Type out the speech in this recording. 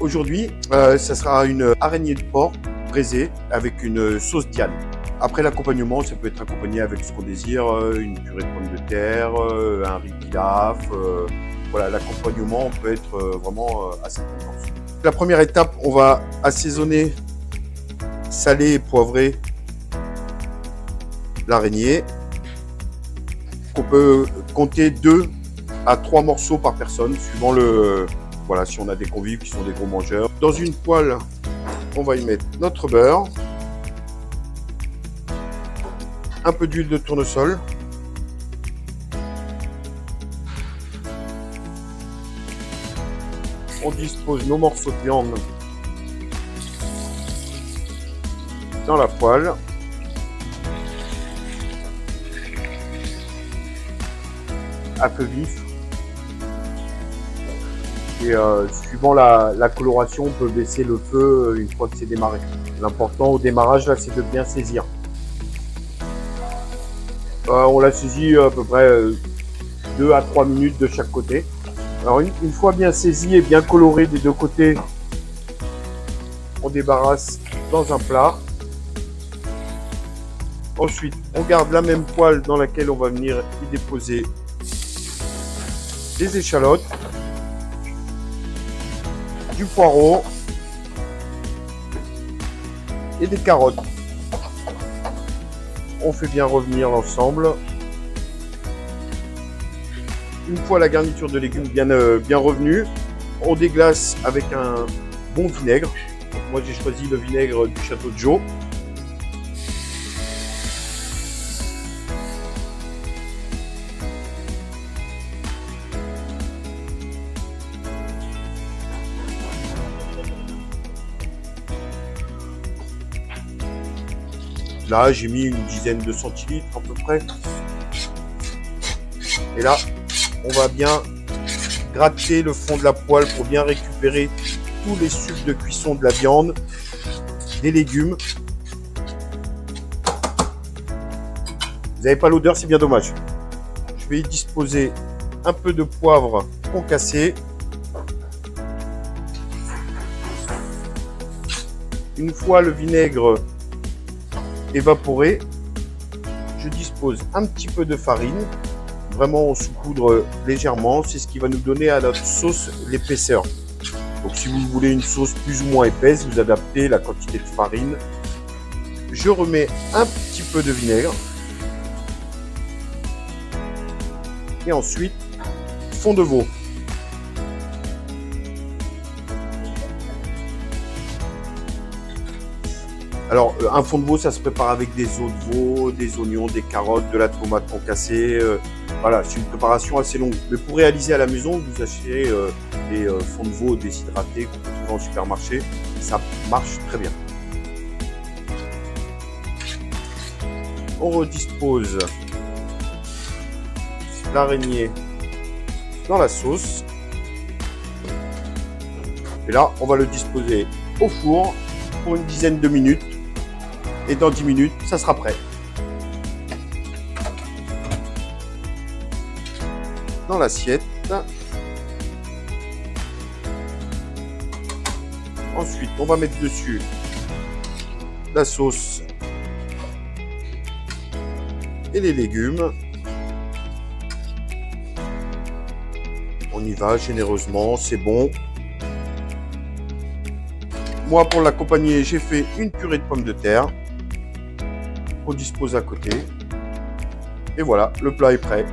Aujourd'hui, ça sera une araignée de porc braisée avec une sauce Diane. Après l'accompagnement, ça peut être accompagné avec ce qu'on désire, une purée de pommes de terre, un riz pilaf. Voilà, l'accompagnement peut être vraiment assez intense. La première étape, on va assaisonner, saler et poivrer l'araignée. On peut compter 2 à 3 morceaux par personne, suivant le... Voilà, si on a des convives qui sont des gros mangeurs. Dans une poêle, on va y mettre notre beurre, un peu d'huile de tournesol, on dispose nos morceaux de viande dans la poêle. À feu vif. Et suivant la coloration, on peut baisser le feu une fois que c'est démarré. L'important au démarrage, là, c'est de bien saisir. On la saisit à peu près 2 à 3 minutes de chaque côté. Alors une fois bien saisie et bien colorée des deux côtés, on débarrasse dans un plat. Ensuite, on garde la même poêle dans laquelle on va venir y déposer des échalotes, du poireau et des carottes. On fait bien revenir l'ensemble. Une fois la garniture de légumes bien revenue, on déglace avec un bon vinaigre. Donc moi j'ai choisi le vinaigre du Château de Joux. Là, j'ai mis une dizaine de centilitres à peu près. Et là, on va bien gratter le fond de la poêle pour bien récupérer tous les sucs de cuisson de la viande, des légumes. Vous n'avez pas l'odeur, c'est bien dommage. Je vais y disposer un peu de poivre concassé. Une fois le vinaigre évaporé, je dispose un petit peu de farine. Vraiment, on saupoudre légèrement. C'est ce qui va nous donner à notre sauce l'épaisseur. Donc, si vous voulez une sauce plus ou moins épaisse, vous adaptez la quantité de farine. Je remets un petit peu de vinaigre. Et ensuite, fond de veau. Alors, un fond de veau, ça se prépare avec des os de veau, des oignons, des carottes, de la tomate concassée. Voilà, c'est une préparation assez longue. Mais pour réaliser à la maison, vous achetez des fonds de veau déshydratés qu'on peut trouver en supermarché. Ça marche très bien. On redispose l'araignée dans la sauce. Et là, on va le disposer au four pour une dizaine de minutes. Et dans 10 minutes, ça sera prêt. Dans l'assiette. Ensuite, on va mettre dessus la sauce et les légumes. On y va généreusement, c'est bon. Moi, pour l'accompagner, j'ai fait une purée de pommes de terre. On dispose à côté. Et voilà, le plat est prêt.